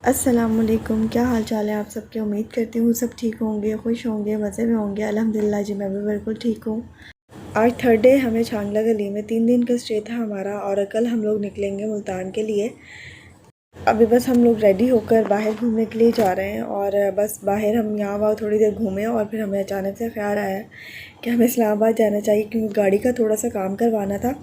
अस्सलामुअलैकुम, क्या हाल चाल है आप सबके। उम्मीद करती हूँ सब ठीक होंगे, खुश होंगे, मज़े में होंगे। अल्हम्दुलिल्लाह जी, मैं भी बिल्कुल ठीक हूँ। आज थर्ड डे हमें छांगला गली में 3 दिन का स्टे था हमारा, और कल हम लोग निकलेंगे मुल्तान के लिए। अभी बस हम लोग रेडी होकर बाहर घूमने के लिए जा रहे हैं, और बस बाहर हम यहाँ वहाँ थोड़ी देर घूमें, और फिर हमें अचानक से ख्याल आया कि हमें इस्लामाबाद जाना चाहिए, क्योंकि गाड़ी का थोड़ा सा काम करवाना था।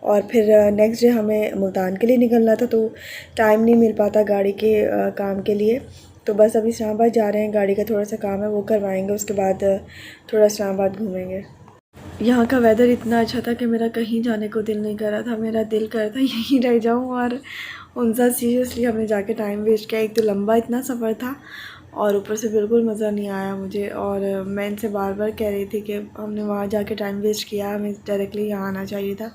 और फिर नेक्स्ट डे हमें मुल्तान के लिए निकलना था, तो टाइम नहीं मिल पाता गाड़ी के काम के लिए। तो बस अभी इस्लामाबाद जा रहे हैं, गाड़ी का थोड़ा सा काम है वो करवाएंगे, उसके बाद थोड़ा इस्लामाबाद घूमेंगे। यहाँ का वेदर इतना अच्छा था कि मेरा कहीं जाने को दिल नहीं कर रहा था। मेरा दिल कर रहा था यहीं रह जाऊँ, और उनसा सीरियसली हमने जाके टाइम वेस्ट किया। एक तो लंबा इतना सफ़र था, और ऊपर से बिल्कुल मज़ा नहीं आया मुझे। और मैं इनसे बार बार कह रही थी कि हमने वहाँ जाके टाइम वेस्ट किया, हमें डायरेक्टली यहाँ आना चाहिए था।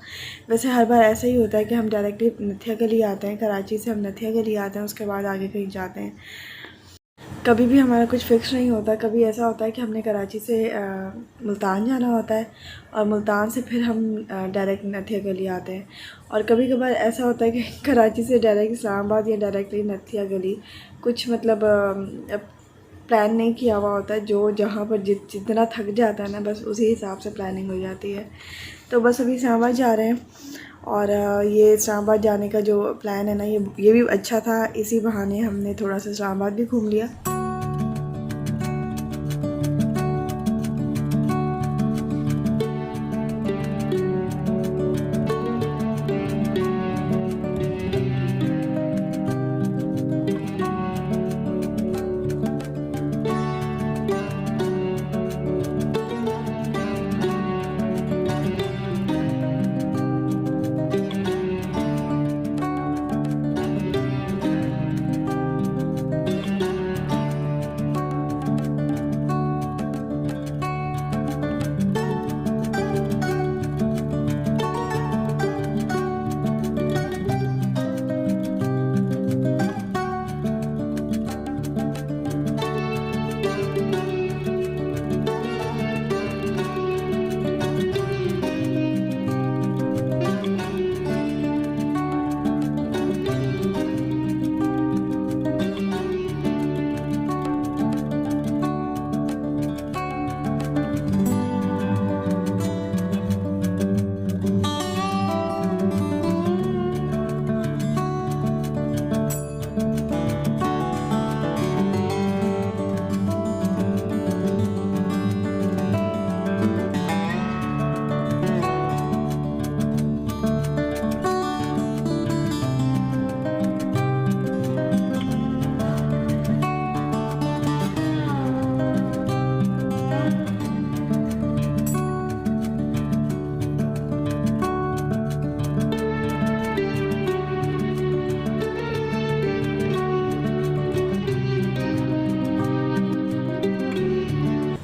वैसे हर बार ऐसा ही होता है कि हम डायरेक्टली नथिया गली आते हैं, कराची से हम नथिया गली आते हैं, उसके बाद आगे कहीं जाते हैं। कभी भी हमारा कुछ फ़िक्स नहीं होता। कभी ऐसा होता है कि हमने कराची से मुल्तान जाना होता है, और मुल्तान से फिर हम डायरेक्ट नथिया गली आते हैं। और कभी कभार ऐसा होता है कि कराची से डायरेक्ट इस्लामाबाद या डायरेक्टली नथिया गली, कुछ मतलब प्लान नहीं किया हुआ होता है। जो जहाँ पर जितना थक जाता है ना, बस उसी हिसाब से प्लानिंग हो जाती है। तो बस अभी इस्लामाबाद जा रहे हैं, और ये इस्लामाबाद जाने का जो प्लान है ना, ये भी अच्छा था। इसी बहाने हमने थोड़ा सा इस्लामाबाद भी घूम लिया।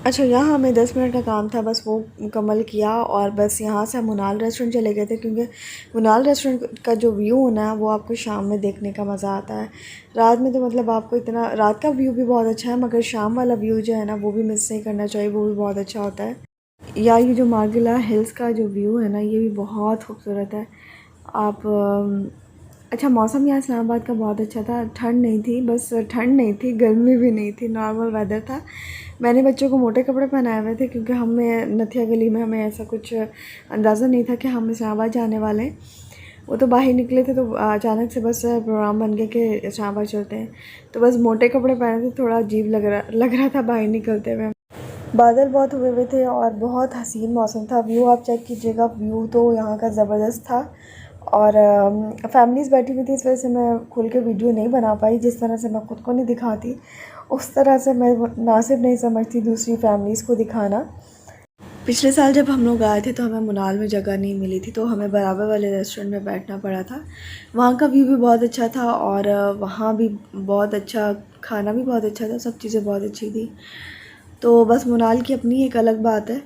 अच्छा, यहाँ हमें 10 मिनट का काम था, बस वो मुकम्मल किया, और बस यहाँ से हम मुनाल रेस्टोरेंट चले गए थे, क्योंकि मुनाल रेस्टोरेंट का जो व्यू होना है वो आपको शाम में देखने का मज़ा आता है। रात में तो मतलब आपको इतना, रात का व्यू भी बहुत अच्छा है, मगर शाम वाला व्यू जो है ना, वो भी मिस नहीं करना चाहिए, वो भी बहुत अच्छा होता है। या ये जो मार्गिला हिल्स का जो व्यू है ना, ये भी बहुत खूबसूरत है। आप अच्छा, मौसम यहाँ इस्लामाबाद का बहुत अच्छा था। ठंड नहीं थी, बस ठंड नहीं थी, गर्मी भी नहीं थी, नॉर्मल वेदर था। मैंने बच्चों को मोटे कपड़े पहनाए हुए थे, क्योंकि हमें नथिया गली में हमें ऐसा कुछ अंदाज़ा नहीं था कि हम इस्लामाबाद जाने वाले हैं। वो तो बाहर निकले थे, तो अचानक से बस प्रोग्राम बन गया कि इस्लामाबाद चलते हैं। तो बस मोटे कपड़े पहने थे, थोड़ा अजीब लग रहा था बाहर निकलते हुए। बादल बहुत हुए हुए थे, और बहुत हसीन मौसम था। व्यू आप चेक कीजिएगा, व्यू तो यहाँ का ज़बरदस्त था। और फैमिलीज़ बैठी हुई थी, इस वजह से मैं खुल के वीडियो नहीं बना पाई। जिस तरह से मैं ख़ुद को नहीं दिखाती, उस तरह से मैं मुनासिब नहीं समझती दूसरी फैमिलीज़ को दिखाना। पिछले साल जब हम लोग आए थे, तो हमें मुनाल में जगह नहीं मिली थी, तो हमें बराबर वाले रेस्टोरेंट में बैठना पड़ा था। वहाँ का व्यू भी बहुत अच्छा था, और वहाँ भी बहुत अच्छा खाना भी बहुत अच्छा था, सब चीज़ें बहुत अच्छी थी। तो बस मुनाल की अपनी एक अलग बात है।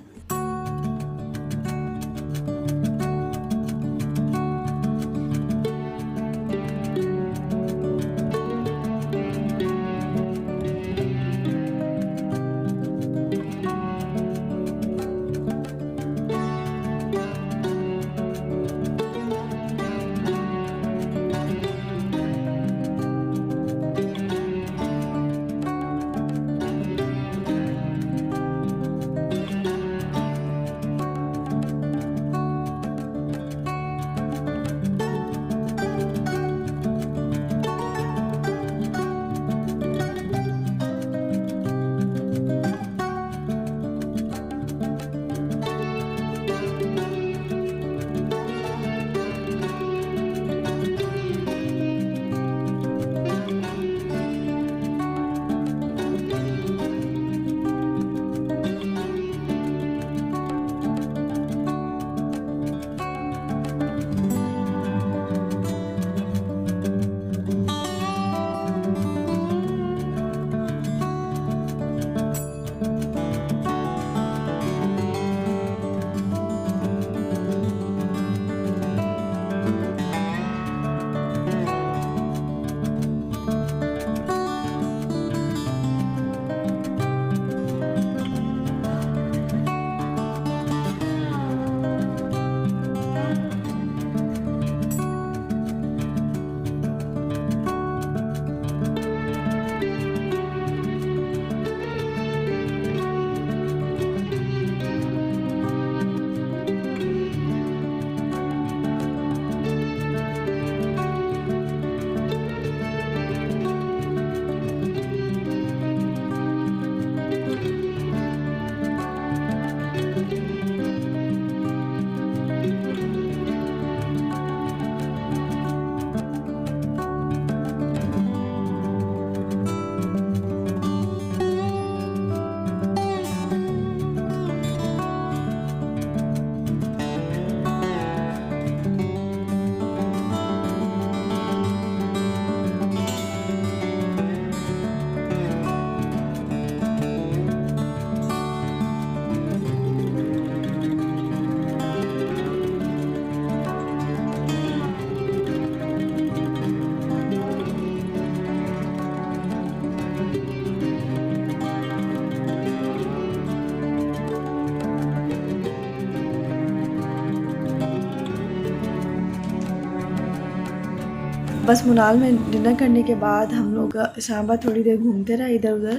बस मुनाल में डिनर करने के बाद हम लोग इस्लामाबाद थोड़ी देर घूमते रहे इधर उधर,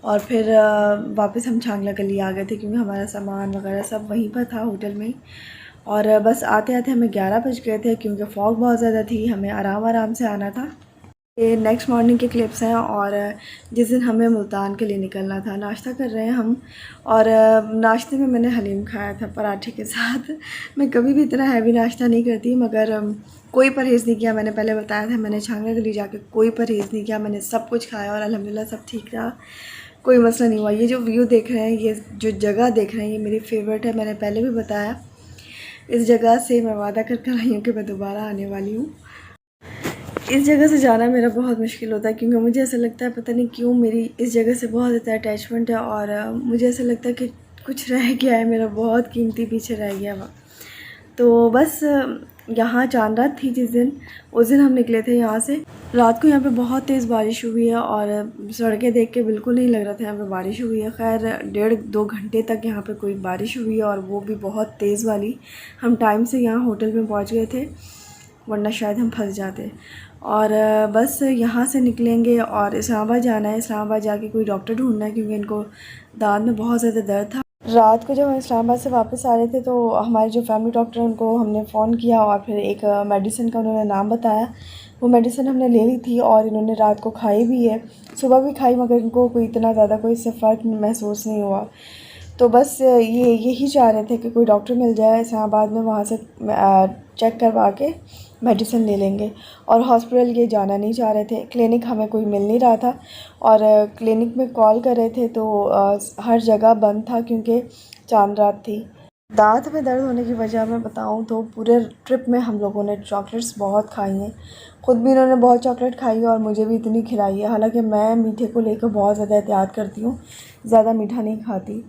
और फिर वापस हम छांगला गली आ गए थे क्योंकि हमारा सामान वगैरह सब वहीं पर था होटल में। और बस आते आते हमें 11 बज गए थे क्योंकि फॉग बहुत ज़्यादा थी, हमें आराम आराम से आना था। ये नेक्स्ट मॉर्निंग के क्लिप्स हैं, और जिस दिन हमें मुल्तान के लिए निकलना था। नाश्ता कर रहे हैं हम, और नाश्ते में मैंने हलीम खाया था पराठे के साथ। मैं कभी भी इतना हैवी नाश्ता नहीं करती, मगर कोई परहेज़ नहीं किया। मैंने पहले बताया था, मैंने छांगला गली जाके कोई परहेज़ नहीं किया, मैंने सब कुछ खाया और अल्हम्दुलिल्लाह सब ठीक रहा, कोई मसला नहीं हुआ। ये जो व्यू देख रहे हैं, ये जो जगह देख रहे हैं, ये मेरी फ़ेवरेट है। मैंने पहले भी बताया, इस जगह से मैं वादा कर कर आई हूँ कि मैं दोबारा आने वाली हूँ। इस जगह से जाना मेरा बहुत मुश्किल होता है क्योंकि मुझे ऐसा लगता है, पता नहीं क्यों मेरी इस जगह से बहुत ज़्यादा अटैचमेंट है, और मुझे ऐसा लगता है कि कुछ रह गया है, मेरा बहुत कीमती पीछे रह गया वहाँ। तो बस यहाँ चांद रात थी जिस दिन, उस दिन हम निकले थे यहाँ से। रात को यहाँ पे बहुत तेज़ बारिश हुई है, और सड़कें देख के बिल्कुल नहीं लग रहा था यहाँ पे बारिश हुई है। खैर 1.5-2 घंटे तक यहाँ पे कोई बारिश हुई है, और वो भी बहुत तेज़ वाली। हम टाइम से यहाँ होटल में पहुँच गए थे, वरना शायद हम फंस जाते। और बस यहाँ से निकलेंगे और इस्लामाबाद जाना है। इस्लामाबाद जाके कोई डॉक्टर ढूंढना है क्योंकि इनको दांत में बहुत ज़्यादा दर्द था। रात को जब हम इस्लामाबाद से वापस आ रहे थे तो हमारे जो फैमिली डॉक्टर हैं उनको हमने फ़ोन किया, और फिर एक मेडिसिन का उन्होंने नाम बताया। वो मेडिसिन हमने ले ली थी और इन्होंने रात को खाई भी है, सुबह भी खाई, मगर इनको कोई इतना ज़्यादा कोई इससे फ़र्क महसूस नहीं हुआ। तो बस ये यही चाह रहे थे कि कोई डॉक्टर मिल जाए इस्लामाबाद में, वहाँ से चेक करवा के मेडिसिन ले लेंगे। और हॉस्पिटल ये जाना नहीं चाह रहे थे। क्लिनिक हमें कोई मिल नहीं रहा था, और क्लिनिक में कॉल कर रहे थे तो हर जगह बंद था क्योंकि चांद रात थी। दांत में दर्द होने की वजह मैं बताऊं तो पूरे ट्रिप में हम लोगों ने चॉकलेट्स बहुत खाई हैं। ख़ुद भी इन्होंने बहुत चॉकलेट खाई है और मुझे भी इतनी खिलाई है। हालांकि मैं मीठे को लेकर बहुत ज़्यादा एहतियात करती हूँ, ज़्यादा मीठा नहीं खाती।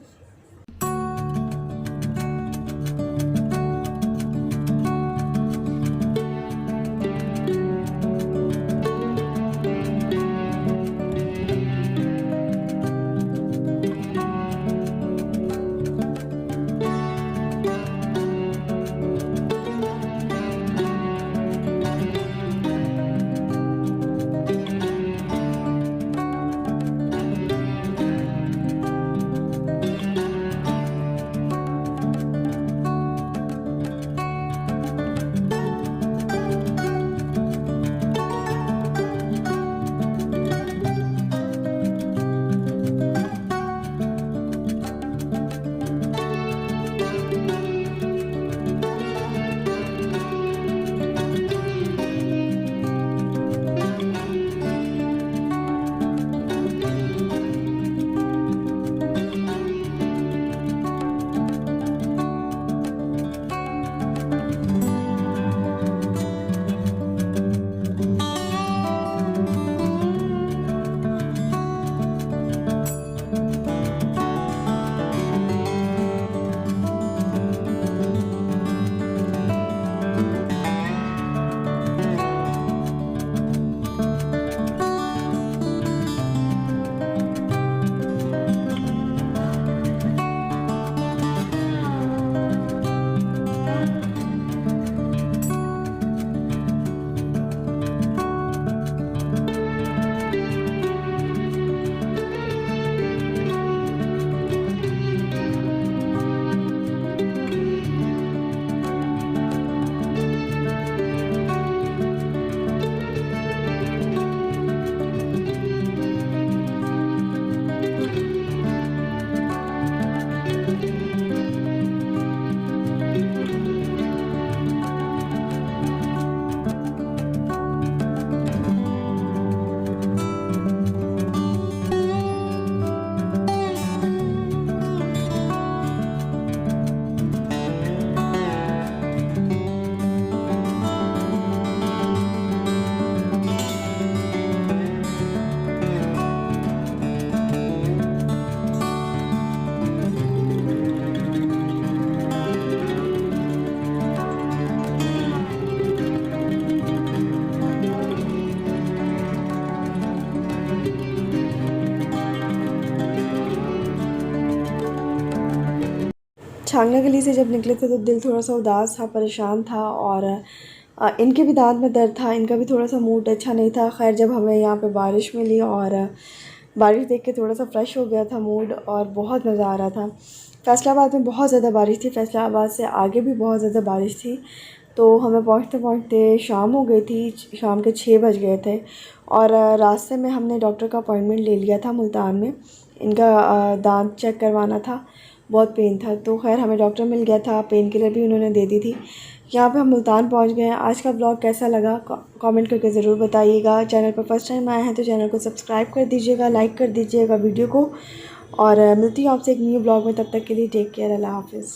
छांगला गली से जब निकले थे तो दिल थोड़ा सा उदास था, परेशान था, और इनके भी दांत में दर्द था, इनका भी थोड़ा सा मूड अच्छा नहीं था। खैर जब हमें यहाँ पे बारिश मिली और बारिश देख के थोड़ा सा फ़्रेश हो गया था मूड और बहुत मज़ा आ रहा था। फैसलाबाद में बहुत ज़्यादा बारिश थी, फैसलाबाद से आगे भी बहुत ज़्यादा बारिश थी। तो हमें पहुँचते पहुँचते शाम हो गई थी, शाम के 6 बज गए थे। और रास्ते में हमने डॉक्टर का अपॉइंटमेंट ले लिया था मुल्तान में। इनका दांत चेक करवाना था, बहुत पेन था। तो खैर हमें डॉक्टर मिल गया था, पेन किलर भी उन्होंने दे दी थी। यहाँ पे हम मुल्तान पहुँच गए हैं। आज का ब्लॉग कैसा लगा कमेंट करके ज़रूर बताइएगा। चैनल पर फर्स्ट टाइम आए हैं तो चैनल को सब्सक्राइब कर दीजिएगा, लाइक कर दीजिएगा वीडियो को। और मिलती हूँ आपसे एक न्यू ब्लॉग में, तब तक के लिए टेक केयर, अल्लाह हाफ़िज़।